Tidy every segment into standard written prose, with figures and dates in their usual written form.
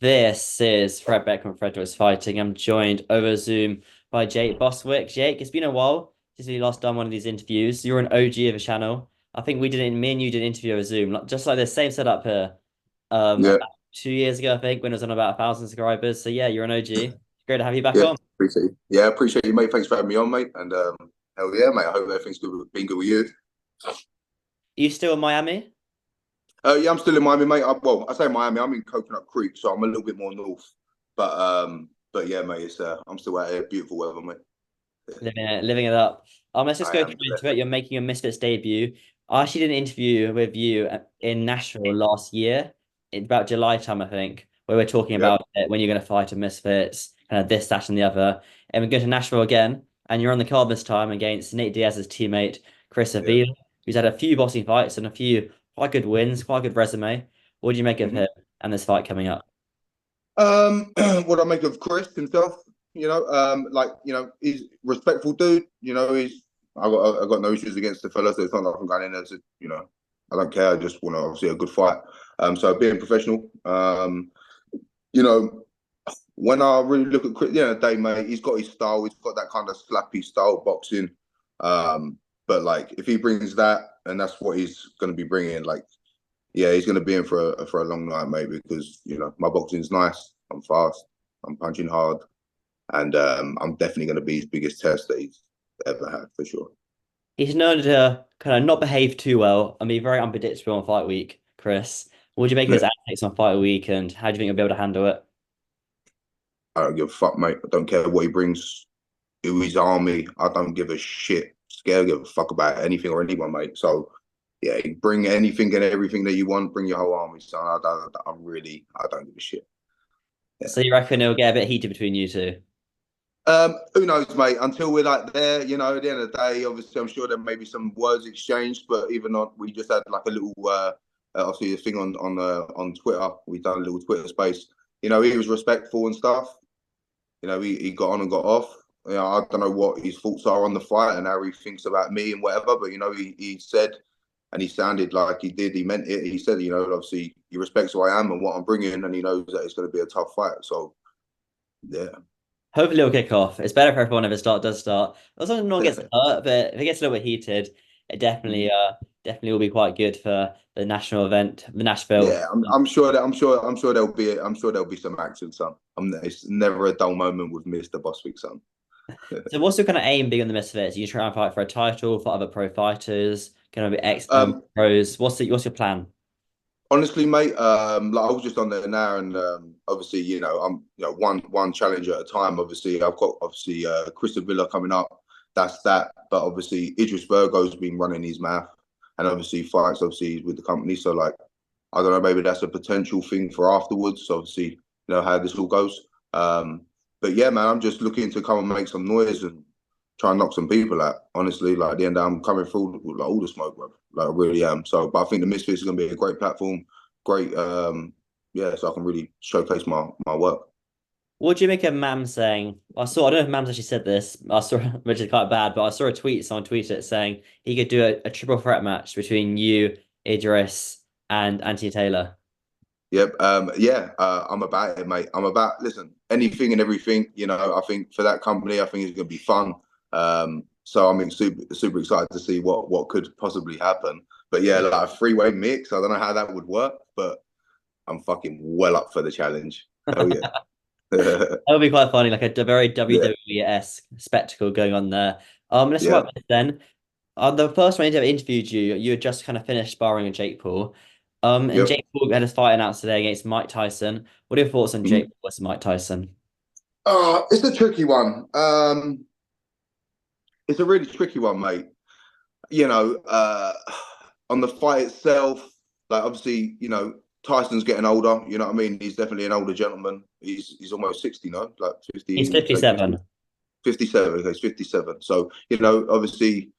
This is Fred Beck and Fred was fighting. I'm joined over Zoom by Jake Bostwick. Jake, it's been a while since we last done one of these interviews. You're an OG of the channel. I think we did it, me and you did an interview over Zoom, just like the same setup here. Yeah, About 2 years ago, I think, when it was on about 1,000 subscribers. So yeah, you're an OG. Great to have you back yeah, on. appreciate you. Yeah, appreciate you, mate. Thanks for having me on, mate. And hell yeah, mate. I hope everything's good, been good with you. You still in Miami? Yeah, I'm still in Miami, mate. Well, I say Miami. I'm in Coconut Creek, so I'm a little bit more north. But yeah, mate. I'm still out here. Beautiful weather, mate. Living it up. Let's just I go am through into it. You're making your Misfits debut. I actually did an interview with you in Nashville last year, in about July time, I think, where we're talking Yep. about it, when you're going to fight a Misfits, kind of this, that, and the other. And we're going to Nashville again, and you're on the card this time against Nate Diaz's teammate, Chris Yeah. Avila, who's had a few boxing fights and a few quite good wins, quite good resume. What do you make of hmm him and this fight coming up? what I make of Chris himself, he's respectful dude. I got no issues against the fella, so it's not like I'm going in there to, I don't care. I just want to obviously a good fight. So being professional. You know, when I really look at Chris, at the end of the day, mate, he's got his style. He's got that kind of slappy style boxing. But like, if he brings that, and that's what he's going to be bringing, like, yeah, he's going to be in for a long night, mate. Because my boxing's nice. I'm fast. I'm punching hard, and I'm definitely going to be his biggest test that he's ever had for sure. He's known to kind of not behave too well and be very unpredictable on fight week, Chris. What would you make of Yeah, his antics on fight week and how do you think he'll be able to handle it? I don't give a fuck, mate. I don't care what he brings. Who his army. I don't give a shit. Scared, give a fuck about anything or anyone, mate. So yeah, bring anything and everything that you want. Bring your whole army, son. I don't give a shit. Yeah. So you reckon it'll get a bit heated between you two? Who knows, mate? Until we're like there, at the end of the day, obviously, I'm sure there may be some words exchanged, but even not, we just had like a little, obviously, a thing on Twitter. We done a little Twitter space. He was respectful and stuff. He got on and got off. I don't know what his thoughts are on the fight and how he thinks about me and whatever, but he said, and he sounded like he did. He meant it. He said, obviously he respects who I am and what I'm bringing, and he knows that it's going to be a tough fight. So yeah, Hopefully it'll kick off. It's better for everyone if it does start. As long as no one gets hurt, but if it gets a little bit heated, it definitely will be quite good for the national event, the Nashville. yeah. I'm sure there'll be some action, son. It's never a dull moment with Mr. Bostwick, son. So what's your kind of aim being on the Misfits? You try and fight for a title, for other pro fighters, gonna be ex um, pros. What's your plan? Honestly, mate, like I was just on there now, and obviously, I'm one challenger at a time. Obviously, I've got obviously Chris Villa coming up. That's that. But obviously, Idris Virgo's been running his mouth, and obviously fights obviously with the company. So like, I don't know, maybe that's a potential thing for afterwards. Obviously, how this all goes. But yeah, man, I'm just looking to come and make some noise and try and knock some people out. Honestly, like at the end, I'm coming through with like all the smoke, bro. Like I really am. So, but I think the Misfits is gonna be a great platform, great, yeah. So I can really showcase my work. What do you make of Mam saying? I don't know if Mam's actually said this. I saw, which is quite bad, but I saw a tweet. Someone tweeted it saying he could do a triple threat match between you, Idris, and Anthony Taylor. Yep. Yeah. I'm about it, mate. Listen, anything and everything. I think for that company, I think it's gonna be fun. So I'm super excited to see what could possibly happen. But yeah, like a three-way mix. I don't know how that would work, but I'm fucking well up for the challenge. Hell yeah. That would be quite funny, like a very Yeah. WWE-esque spectacle going on there. Let's Yeah. start with this then. The first one I interviewed you, you had just kind of finished sparring with Jake Paul. And Yep. Jake Paul had his fight announced today against Mike Tyson. What are your thoughts on Jake Mhm. Paul versus Mike Tyson? It's a tricky one. It's a really tricky one, mate. You know, uh, on the fight itself, like obviously, Tyson's getting older. You know what I mean? He's definitely an older gentleman. He's almost 60 now, like He's 50, late 50, 57. 57. Okay, he's 57. So, obviously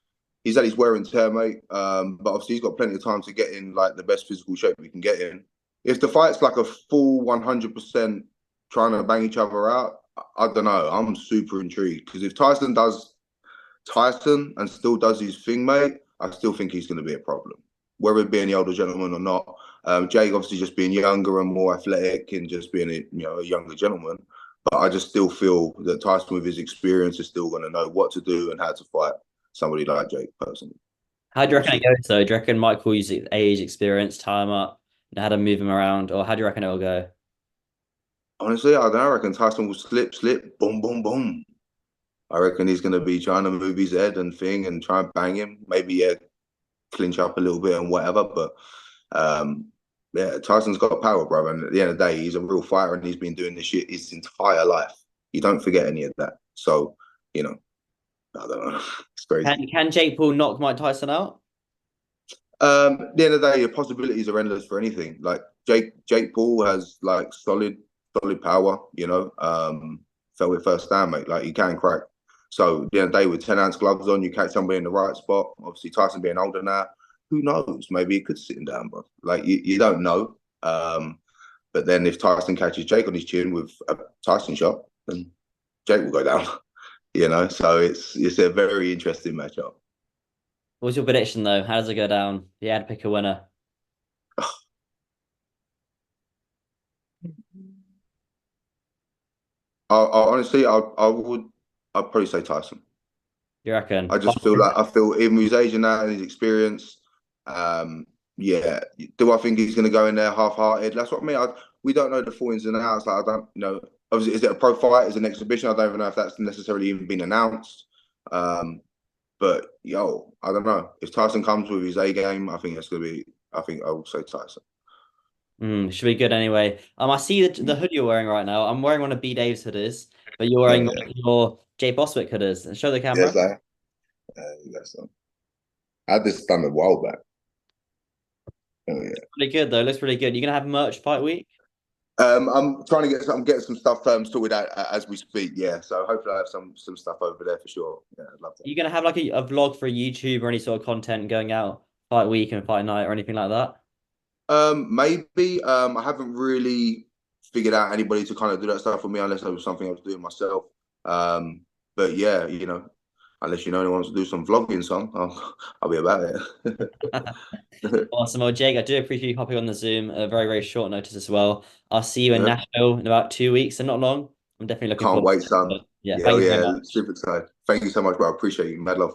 he's at his wear and tear, mate. But obviously he's got plenty of time to get in like the best physical shape we can get in. If the fight's like a full 100% trying to bang each other out, I don't know. I'm super intrigued because if Tyson does Tyson and still does his thing, mate, I still think he's going to be a problem. Whether it be any older gentleman or not, Jake obviously just being younger and more athletic and just being a younger gentleman. But I just still feel that Tyson, with his experience, is still going to know what to do and how to fight somebody like Jake personally. How do you We'll reckon it see. goes though? Do you reckon Michael uses age, experience, tie him up, know how to move him around, or how do you reckon it will go? Honestly, I don't know. I reckon Tyson will slip, boom, boom, boom. I reckon he's going to be trying to move his head and thing and try and bang him. Maybe, yeah, clinch up a little bit and whatever. But um, yeah, Tyson's got power, brother. And at the end of the day, he's a real fighter and he's been doing this shit his entire life. You don't forget any of that. So, you know, I don't know. It's crazy. Can Jake Paul knock Mike Tyson out? At the end of the day, your possibilities are endless for anything. Like Jake Paul has like solid power, felt it first down, mate. Like he can crack. So at the end of the day, with 10-ounce gloves on, you catch somebody in the right spot. Obviously, Tyson being older now, who knows? Maybe he could sit him down, bro. Like you don't know. But then if Tyson catches Jake on his chin with a Tyson shot, then Jake will go down. So it's a very interesting matchup. What's your prediction though? How does it go down? You had to pick a winner. Honestly, I'd probably say Tyson. You reckon? I just feel like even with his age and that and his experience, yeah. Do I think he's going to go in there half-hearted? That's what I mean. We don't know the full ins and outs. Like I don't, obviously, is it a pro fight? Is it an exhibition? I don't even know if that's necessarily even been announced. But I don't know. If Tyson comes with his A game, I think it's going to be. I think I will say Tyson. Should be good anyway. I see the hood you're wearing right now. I'm wearing one of B Dave's hoodies, but you're Yeah, wearing yeah, like your Jay Bostwick hoodies. And show the yeah. camera. So, that's I had this done a while back. Oh yeah. Pretty good though. Looks really good. You're gonna have merch fight week. I'm trying to get some stuff sorted out as we speak. Yeah, so hopefully I have some stuff over there for sure. Yeah, I'd love that. You're gonna have like a vlog for YouTube or any sort of content going out fight week and fight night or anything like that. Maybe. I haven't really figured out anybody to kind of do that stuff for me unless it was something I was doing myself. But yeah, unless anyone wants to do some vlogging, I'll be about it. Awesome. Well, Jake, I do appreciate you hopping on the Zoom at a very, very short notice as well. I'll see you in Yeah, Nashville in about 2 weeks and not long. I'm definitely looking can't forward wait, to son. it. Yeah, Yeah, thank you very yeah, much. super excited. Thank you so much, bro. I appreciate you. Mad love.